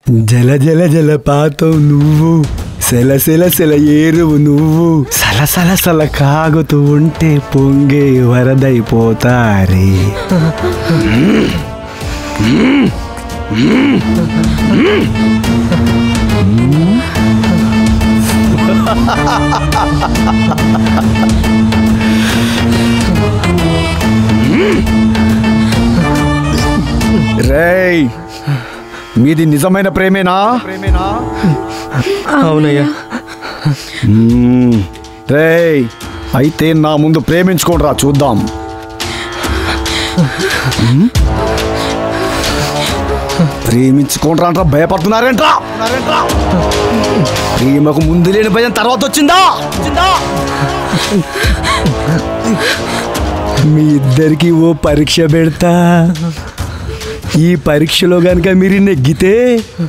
జల జల జలపాతం నువ్వు, సెల సెల సెల ఏరువు నువ్వు, సల సల సల కాగుతూ ఉంటే పొంగే వరదైపోతారే. రేయ్, మీది నిజమైన ప్రేమేనా? అవునయ్యా. రేయ్, అయితే నా ముందు ప్రేమించుకోండిరా చూద్దాం. ప్రేమించుకోండిరా అంటారా, భయపడుతున్నారేంట్రా? ప్రేమకు ముందు లేని భయం తర్వాత వచ్చిందా? మీ ఇద్దరికి ఓ పరీక్ష పెడతా. ఈ పరీక్షలో గనుక మీరు నెగ్గితే